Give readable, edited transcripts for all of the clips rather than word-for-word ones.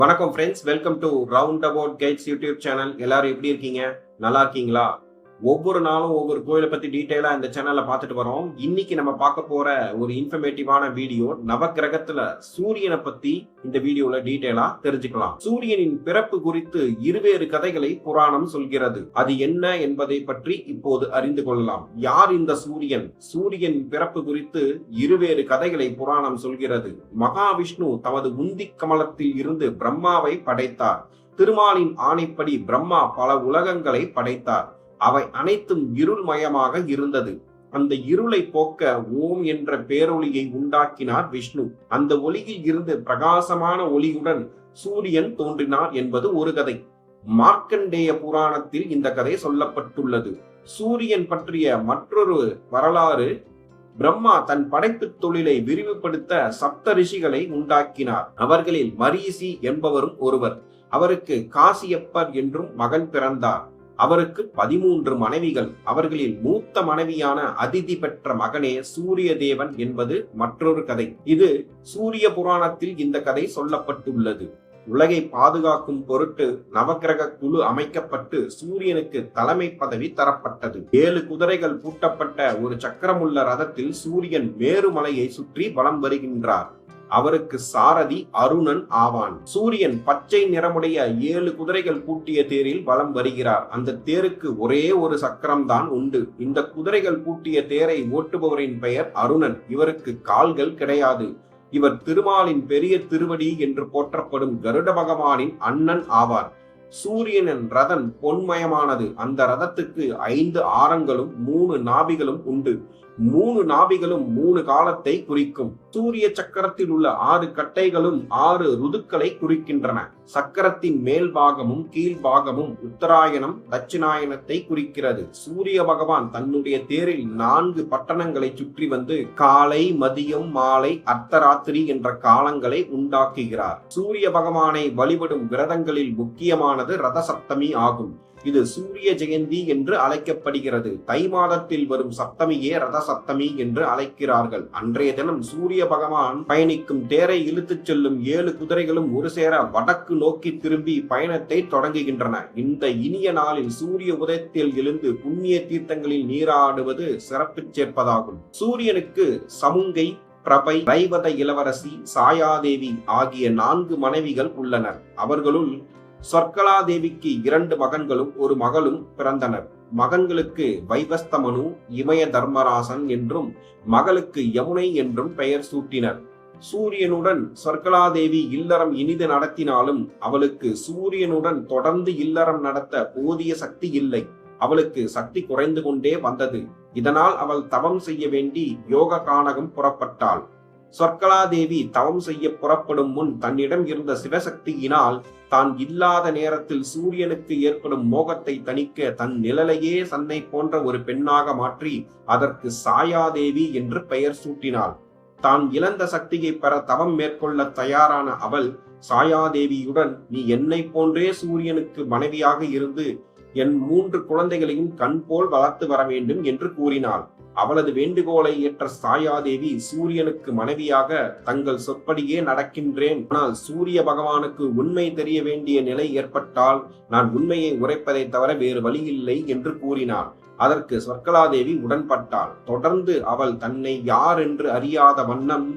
வணக்கம் friends, welcome to round about guides YouTube channel. எல்லாரும் எப்படி இருக்கீங்க? நல்லா இருக்கீங்களா? ஒவ்வொரு நாளும் ஒவ்வொரு கோயிலை பத்தி டீட்டெயிலா இந்த சேனல்ல பார்த்துட்டு வரோம். இன்னைக்கு நம்ம பார்க்க போற ஒரு இன்ஃபர்மேட்டிவான வீடியோ, நவக்கிரகத்துல சூரியனை பத்தி இந்த வீடியோல டீட்டெயிலா தெரிஞ்சுக்கலாம். சூரியனின் பிறப்பு குறித்து இருவேறு கதைகளை புராணம் சொல்கிறது. அது என்ன என்பதை பற்றி இப்போது அறிந்து கொள்ளலாம். யார் இந்த சூரியன்? சூரியனின் பிறப்பு குறித்து இருவேறு கதைகளை புராணம் சொல்கிறது. மகாவிஷ்ணு தமது உந்தி கமலத்தில் இருந்து பிரம்மாவை படைத்தார். திருமாலின் ஆணைப்படி பிரம்மா பல உலகங்களை படைத்தார். அவை அனைத்தும் இருள்மயமாக இருந்தது. அந்த இருளை போக்க ஓம் என்ற பேரொளியை உண்டாக்கினார் விஷ்ணு. அந்த ஒளியில் இருந்து பிரகாசமான ஒளியுடன் சூரியன் தோன்றினார் என்பது ஒரு கதை. மார்க்கண்டேய புராணத்தில் இந்த கதை சொல்லப்பட்டுள்ளது. சூரியன் பற்றிய மற்றொரு வரலாறு, பிரம்மா தன் படைப்பு தொழிலை விரிவுபடுத்த சப்த ரிஷிகளை உண்டாக்கினார். அவர்களில் மரீசி என்பவரும் ஒருவர். அவருக்கு காசியப்பர் என்றும் மகன் பிறந்தார். அவருக்கு 13 மனைவிகள். அவர்களில் மூத்த மனைவியான அதிதி பெற்ற மகனே சூரிய தேவன் என்பது மற்றொரு கதை. இது சூரிய புராணத்தில் இந்த கதை சொல்லப்பட்டுள்ளது. உலகை பாதுகாக்கும் பொருட்டு நவக்கிரக குழு அமைக்கப்பட்டு சூரியனுக்கு தலைமை பதவி தரப்பட்டது. 7 குதிரைகள் பூட்டப்பட்ட ஒரு சக்கரமுள்ள ரதத்தில் சூரியன் மேருமலையை சுற்றி வலம் வருகின்றார். அவருக்கு சாரதி அருணன் ஆவான். சூரியன் பச்சை நிறமுடைய 7 குதிரைகள் பூட்டிய தேரில் வலம் வருகிறார். அந்த தேருக்கு ஒரே ஒரு சக்கரம் தான் உண்டு. இந்த குதிரைகள் பூட்டிய தேரை ஓட்டுபவரின் பெயர் அருணன். இவருக்கு கால்கள் கிடையாது. இவர் திருமாலின் பெரிய திருவடி என்று போற்றப்படும் கருட பகவானின் அண்ணன் ஆவார். சூரியனின் ரதம் பொன்மயமானது. அந்த ரதத்துக்கு 5 ஆரங்களும் 3 நாபிகளும் உண்டு. 3 நாபிகளும் 3 காலத்தை குறிக்கும். சூரிய சக்கரத்தில் உள்ள 6 கட்டைகளும் 6 ருதுக்களை குறிக்கின்றன. சக்கரத்தின் மேல் பாகமும் கீழ் பாகமும் உத்தராயணம் தட்சிணாயனத்தை குறிக்கிறது. சூரிய பகவான் தன்னுடைய தேரில் 4 பட்டணங்களை சுற்றி வந்து காலை, மதியம், மாலை, அர்த்தராத்திரி என்ற காலங்களை உண்டாக்குகிறார். சூரிய பகவானை வழிபடும் விரதங்களில் முக்கியமானது ரத சப்தமி ஆகும். இது சூரிய ஜெயந்தி என்று அழைக்கப்படுகிறது. தை மாதத்தில் வரும் சப்தமியே ரத சப்தமி என்று அழைக்கிறார்கள். அன்றைய தினம் சூரிய பகவான் பயணிக்கும் தேரை இழுத்துச் செல்லும் 7 குதிரைகளும் ஒரு சேர வடக்கு நோக்கி திரும்பி பயணத்தை தொடங்குகின்றன. இந்த இனிய நாளில் சூரிய உதயத்தில் எழுந்து புண்ணிய தீர்த்தங்களில் நீராடுவது சிறப்பு சேர்ப்பதாகும். சூரியனுக்கு சமுங்கை, பிரபை, ரைவத இளவரசி, சாயாதேவி ஆகிய 4 மனைவிகள் உள்ளனர். அவர்களுள் சொர்க்கலாதேவிக்கு 2 மகன்களும் ஒரு மகளும் பிறந்தனர். மகன்களுக்கு வைவஸ்தமனு, இமய தர்மராசன் என்றும் மகளுக்கு யமுனை என்றும் பெயர் சூட்டினர். சூரியனுடன் சொர்க்கலாதேவி இல்லறம் இனிது நடத்தினாலும் அவளுக்கு சூரியனுடன் தொடர்ந்து இல்லறம் நடத்த போதிய சக்தி இல்லை. அவளுக்கு சக்தி குறைந்து கொண்டே வந்தது. இதனால் அவள் தவம் செய்ய வேண்டி யோக கானகம் புறப்பட்டாள். சொர்க்கலாதேவி தவம் செய்ய புறப்படும் முன் தன்னிடம் இருந்த சிவசக்தியினால் தான் இல்லாத நேரத்தில் சூரியனுக்கு ஏற்படும் மோகத்தை தணிக்க தன் நிழலையே தன்னை போன்ற ஒரு பெண்ணாக மாற்றி அதற்கு சாயாதேவி என்று பெயர் சூட்டினாள். தான் இழந்த சக்தியை பெற தவம் மேற்கொள்ள தயாரான அவள் சாயாதேவியுடன், நீ என்னை போன்றே சூரியனுக்கு மனைவியாக இருந்து என் 3 குழந்தைகளையும் கண் போல் வளர்த்து வர வேண்டும் என்று கூறினாள். அவளது வேண்டுகோளை ஏற்ற சாயாதேவி சூரியனுக்கு மனைவியாக, தங்கள் சொற்படியே நடக்கின்றேன், ஆனால் சூரிய பகவானுக்கு உண்மை தெரிய வேண்டிய நிலை ஏற்பட்டால் நான் உண்மையை உரைப்பதை தவிர வேறு வழியில்லை என்று கூறினாள். அதற்கு சொர்க்கலாதேவி உடன்பட்டாள். தொடர்ந்து அவள் தன்னை யார் என்று அறியாத வண்ணம்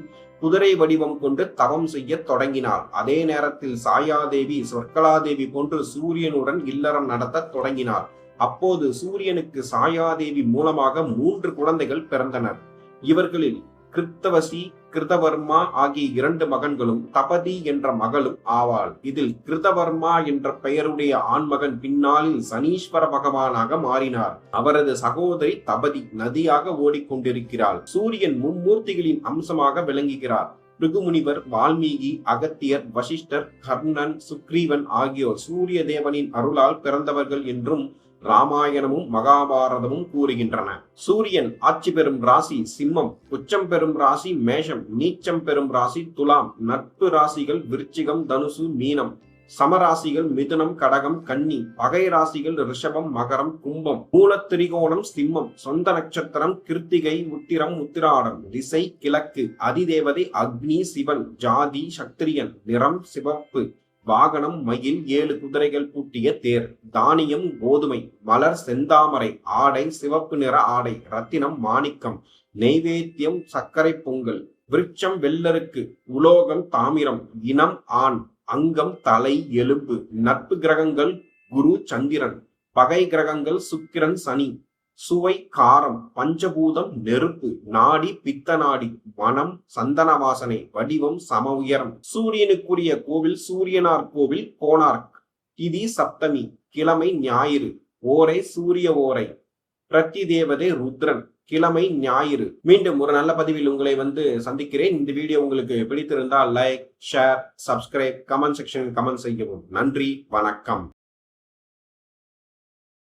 குதிரை வடிவம் கொண்டு தவம் செய்ய தொடங்கினாள். அதே நேரத்தில் சாயாதேவி சொர்க்கலாதேவி போன்று சூரியனுடன் இல்லறம் நடத்த தொடங்கினாள். அப்போது சூரியனுக்கு சாயாதேவி மூலமாக 3 குழந்தைகள் பிறந்தனர். இவர்களில் கிருத்தவசி, கிருதவர்மா ஆகிய 2 மகன்களும் தபதி என்ற மகளும் ஆவாள். இதில் கிருதவர்மா என்ற பெயருடைய ஆண்மகன் பின்னாளில் சனீஸ்வர பகவானாக மாறினார். அவரது சகோதரி தபதி நதியாக ஓடிக்கொண்டிருக்கிறாள். சூரியன் மும்மூர்த்திகளின் அம்சமாக விளங்குகிறார். பிருகுமுனிவர், வால்மீகி, அகத்தியர், வசிஷ்டர், கர்ணன், சுக்ரீவன் ஆகியோர் சூரிய தேவனின் அருளால் பிறந்தவர்கள் என்றும் ராமாயணமும் மகாபாரதமும் கூறுகின்றன. சூரியன் ஆட்சி பெறும் ராசி சிம்மம், உச்சம் பெறும் ராசி மேஷம், நீச்சம் பெறும் ராசி துலாம், நட்பு ராசிகள் விருச்சிகம், தனுசு, மீனம், சமராசிகள் மிதுனம், கடகம், கன்னி, பகை ராசிகள் ரிஷபம், மகரம், கும்பம், மூலத்திரிகோணம், சிம்மம், சொந்த நட்சத்திரம் கிருத்திகை, உத்திரம், உத்திராடம், திசை கிழக்கு, அதிதேவதை அக்னி, சிவன், ஜாதி சத்திரியன், நிறம் சிவப்பு, வாகனம் மயில் 7 குதிரைகள் பூட்டிய தேர். தானியம் கோதுமை. மலர் செந்தாமரை. ஆடை சிவப்பு நிற ஆடை. ரத்தினம் மாணிக்கம். நெய்வேத்தியம் சர்க்கரை பொங்கல். விருட்சம் வெள்ளருக்கு. உலோகம் தாமிரம். இனம் ஆண். அங்கம் தலை எலும்பு. நட்பு கிரகங்கள் குரு சந்திரன். பகை கிரகங்கள் சுக்கிரன் சனி. சுவை காரம். பஞ்சபூதம் நெருப்பு. நாடி பித்த நாடி. மனம் சந்தன வாசனை. வடிவம் சம உயரம். சூரியனுக்குரிய கோவில் சூரியனார் கோவில் கோனார்க். திதி சப்தமி. கிழமை ஞாயிறு. ஓரை சூரிய ஓரை. பிரதி தேவதை ருத்ரன். கிழமை ஞாயிறு. மீண்டும் ஒரு நல்ல பதிவில் உங்களை சந்திக்கிறேன். இந்த வீடியோ உங்களுக்கு பிடித்திருந்தால் லைக், ஷேர், சப்ஸ்கிரைப், கமெண்ட் செக்ஷனில் கமெண்ட் செய்யவும். நன்றி, வணக்கம்.